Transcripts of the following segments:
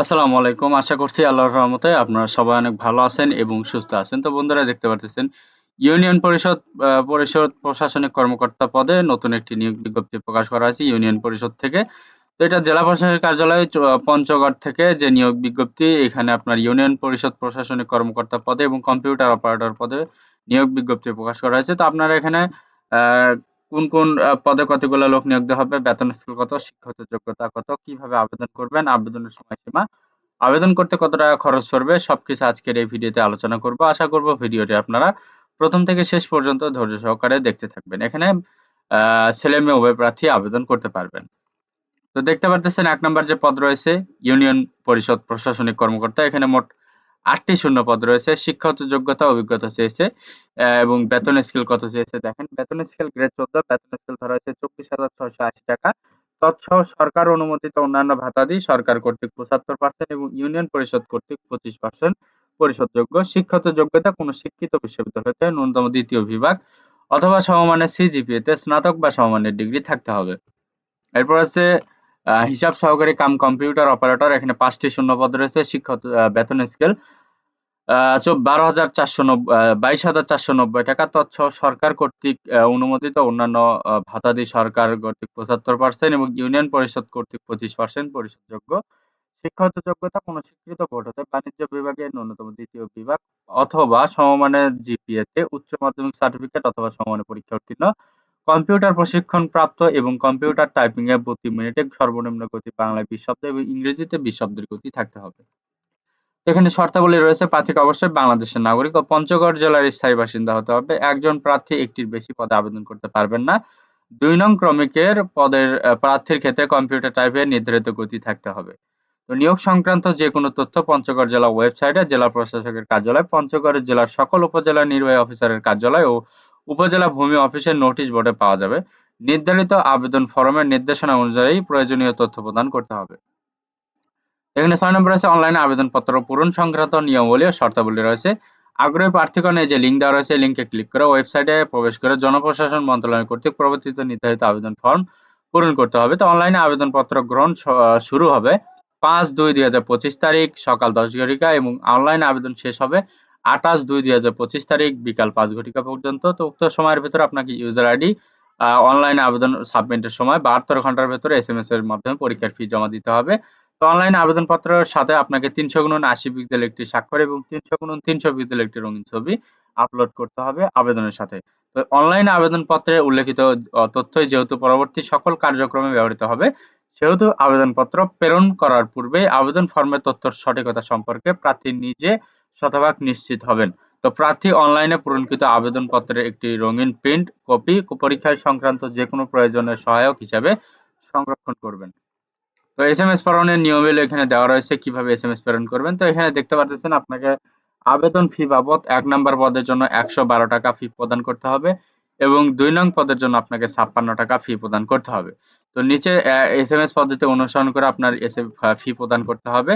আসসালামু আলাইকুম। আশা করছি আল্লাহর রহমতে আপনারা সবাই অনেক ভালো আছেন এবং সুস্থ আছেন। তো বন্ধুরা দেখতে পারতেছেন ইউনিয়ন পরিষদ প্রশাসনিক কর্মকর্তা পদে নতুন একটি নিয়োগ বিজ্ঞপ্তি প্রকাশ করা হয়েছে ইউনিয়ন পরিষদ থেকে। তো এটা জেলা প্রশাসকের কার্যালয় পঞ্চগড় থেকে যে নিয়োগ বিজ্ঞপ্তি এখানে আপনার ইউনিয়ন পরিষদ প্রশাসনিক কর্মকর্তা পদে এবং কম্পিউটার অপারেটর পদে নিয়োগ বিজ্ঞপ্তি প্রকাশ করা হয়েছে। তো আপনারা এখানে আ কোন পদে কতগুলা লোক নিয়োগ দেওয়া হবে, বেতন স্কেল কত, শিক্ষাগত যোগ্যতা কত, কিভাবে আবেদন করবেন, আবেদনের সময়সীমা, আবেদন করতে কত টাকা খরচ পড়বে সবকিছু আজকের এই ভিডিওতে আলোচনা করব। আশা করব ভিডিওটি আপনারা প্রথম থেকে শেষ পর্যন্ত ধৈর্য সহকারে দেখতে থাকবেন। এখানে ছেলে মেয়ে উভয় প্রার্থী আবেদন করতে পারবেন। তো দেখতে পারতেছেন ১ নাম্বার যে পদ রয়েছে ইউনিয়ন পরিষদ প্রশাসনিক কর্মকর্তা। এখানে মোট ৮টি শূন্য পদ রয়েছে। শিক্ষাগত যোগ্যতা, অভিজ্ঞতা চেয়েছে এবং বেতন স্কেল কত চেয়েছে দেখেন। বেতন স্কেল গ্রেড ১৪, বেতন স্কেল ধরা হয়েছে ২৪,৬৮০ টাকা। তৎসহ সরকার অনুমোদিত অন্যান্য ভাতাদি সরকার কর্তৃক ৭৫% এবং ইউনিয়ন পরিষদ কর্তৃক ২৫% পরিশোধযোগ্য। শিক্ষাগত যোগ্যতা কোনো শিক্ষিত বিশ্ববিদ্যালয় হতে ন্যূনতম ২য় বিভাগ অথবা সমমানের সিজিপিএ-তে স্নাতক বা সমমানের ডিগ্রি থাকতে হবে। এরপর আছে হিসাব সহকারী কাম কম্পিউটার অপারেটর। এখানে ৫ টি শূন্য পদ রয়েছে। শিক্ষাগত বেতন স্কেল 22,490 টাকা। তৎসহ সরকার কর্তৃক অনুমোদিত অন্যান্য ভাতাদি সরকার কর্তৃক ৭৫% এবং ইউনিয়ন পরিষদ কর্তৃক ২৫% পরিশোধযোগ্য। শিক্ষাগত যোগ্যতা কোনো স্বীকৃত বোর্ড হতে বাণিজ্য বিভাগের ন্যূনতম ২য় বিভাগ অথবা সমমানের জিপিএ-তে উচ্চ মাধ্যমিক সার্টিফিকেট অথবা সমমানের পরীক্ষা উত্তীর্ণ। কম্পিউটার প্রশিক্ষণপ্রাপ্ত এবং কম্পিউটার টাইপিং এ প্রতি মিনিটে সর্বনিম্ন গতি বাংলায় ২০ শব্দ এবং ইংরেজিতে ২০ শব্দের গতি থাকতে হবে। এখানে শর্তাবলী রয়েছে প্রার্থীকে অবশ্যই বাংলাদেশের নাগরিক ও পঞ্চগড় জেলার স্থায়ী বাসিন্দা হতে হবে। একজন প্রার্থী একটির বেশি পদে আবেদন করতে পারবেন না। ২ নং ক্রমিকের পদের প্রার্থীর ক্ষেত্রে কম্পিউটার টাইপের নির্ধারিত গতি থাকতে হবে। তো নিয়োগ সংক্রান্ত যে কোনো তথ্য পঞ্চগড় জেলা ওয়েবসাইটে জেলা প্রশাসকের কার্যালয়, পঞ্চগড় জেলার সকল উপজেলা নির্বাহী অফিসারের কার্যালয় ও উপজেলা ভূমি অফিসের নোটিশ বোর্ডে পাওয়া যাবে। নির্ধারিত আবেদন ফরমের নির্দেশনা অনুযায়ী প্রয়োজনীয় তথ্য প্রদান করতে হবে। এখানে ৬ নম্বরে আছে অনলাইনে আবেদনপত্র পূরণ সংক্রান্ত নিয়মাবলী ও শর্তাবলী রয়েছে। আগ্রহী প্রার্থীগণ এই যে লিঙ্ক দেওয়া রয়েছে এই লিঙ্কে ক্লিক করে ওয়েবসাইটে প্রবেশ করে জনপ্রশাসন মন্ত্রণালয় কর্তৃক প্রবর্তিত নির্ধারিত আবেদন ফর্ম পূরণ করতে হবে। তো অনলাইনে আবেদনপত্র গ্রহণ শুরু হবে ৫/২/২০২৫ তারিখ সকাল ১০ ঘটিকা এবং অনলাইন আবেদন শেষ হবে ২৮/২/২৫ তারিখ বিকাল ৫ ঘটিকা পর্যন্ত। তো উক্ত সময়ের ভেতরে আপনাকে ইউজার আইডি অনলাইনে আবেদন সাবমিটের সময় ৭২ ঘন্টার ভেতরে এসএমএস এর মাধ্যমে পরীক্ষার ফি জমা দিতে হবে। তো অনলাইনে আবেদনপত্রের সাথে আপনাকে ৩০০x৮০ পিক্সেল একটি স্বাক্ষর এবং ৩০০x৩০০ পিক্সেল একটি রঙিন ছবি আপলোড করতে হবে আবেদনের সাথে। তো অনলাইনে আবেদনপত্রে উল্লেখিত তথ্যই যেহেতু পরবর্তী সকল কার্যক্রমে ব্যবহৃত হবে, সেহেতু আবেদনপত্র প্রেরণ করার পূর্বে আবেদন ফর্মের তথ্যর সঠিকতা সম্পর্কে প্রার্থী নিজে শতভাগ নিশ্চিত হবেন। তো প্রার্থী অনলাইনে পূরণকৃত আবেদনপত্রের একটি রঙিন প্রিন্ট কপি পরীক্ষা সংক্রান্ত যেকোনো প্রয়োজনের সহায়ক হিসাবে সংরক্ষণ করবেন। তো এসএমএস প্রেরণের নিয়মাবলী এখানে দেওয়া রয়েছে কিভাবে এসএমএস প্রেরণ করবেন। তো এখানে দেখতে পারতেছেন আপনাকে আবেদন ফি বাবদ ১ নাম্বার পদের জন্য ১১২ টাকা ফি প্রদান করতে হবে এবং ২ নং পদের জন্য আপনাকে ৫৬ টাকা ফি প্রদান করতে হবে। তো নিচে এসএমএস পদ্ধতি অনুসরণ করে আপনার ফি প্রদান করতে হবে।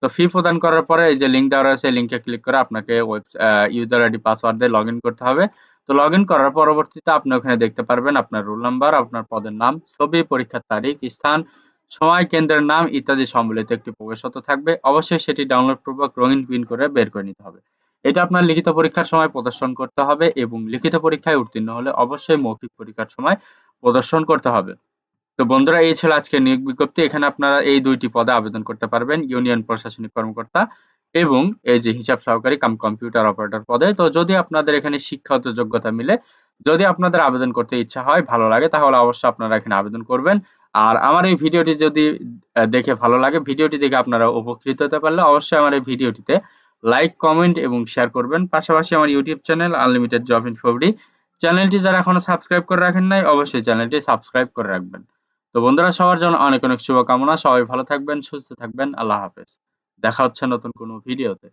তো ফি প্রদান করার পরে এই যে লিঙ্ক দেওয়া রয়েছে এই লিঙ্কে ক্লিক করে আপনাকে ইউজার আইডি পাসওয়ার্ড দিয়ে লগইন করতে হবে। তো লগইন করার পরবর্তীতে আপনি ওখানে দেখতে পারবেন আপনার রোল নাম্বার, আপনার পদের নাম, ছবি, পরীক্ষার তারিখ, স্থান, সময়, কেন্দ্রের নাম ইত্যাদি সম্বলিত একটি প্রবেশপত্র থাকবে। অবশ্যই সেটি ডাউনলোড পূর্বক রঙিন প্রিন্ট করে বের করে নিতে হবে। এটা আপনার লিখিত পরীক্ষার সময় প্রদর্শন করতে হবে এবং লিখিত পরীক্ষায় উত্তীর্ণ হলে অবশ্যই মৌখিক পরীক্ষার সময় প্রদর্শন করতে হবে। তো বন্ধুরা এই ছিল আজকের নিয়োগ বিজ্ঞপ্তি। এখানে আপনারা এই ২ টি পদে আবেদন করতে পারবেন। ইউনিয়ন প্রশাসনিক কর্মকর্তা এবং এই যে হিসাব সহকারী কাম কম্পিউটার অপারেটর পদে। তো যদি আপনাদের এখানে শিক্ষাগত যোগ্যতা মিলে, যদি আপনাদের আবেদন করতে ইচ্ছা হয়, ভালো লাগে তাহলে অবশ্যই আপনারা এখানে আবেদন করবেন। আর আমার এই ভিডিওটি যদি দেখে ভালো লাগে, ভিডিওটি দেখে আপনারা উপকৃত হতে পারলে অবশ্যই আমার এই ভিডিওটিতে লাইক, কমেন্ট এবং শেয়ার করবেন। পাশাপাশি আমার ইউটিউব চ্যানেল আনলিমিটেড জব ইনফোডি চ্যানেলটি যারা এখনো সাবস্ক্রাইব করে রাখেন নাই, অবশ্যই চ্যানেলটি সাবস্ক্রাইব করে রাখবেন। তো বন্ধুরা সবার জন্য অনেক শুভকামনা। সবাই ভালো থাকবেন, সুস্থ থাকবেন। আল্লাহ হাফেজ। দেখা হচ্ছে নতুন কোনো ভিডিওতে।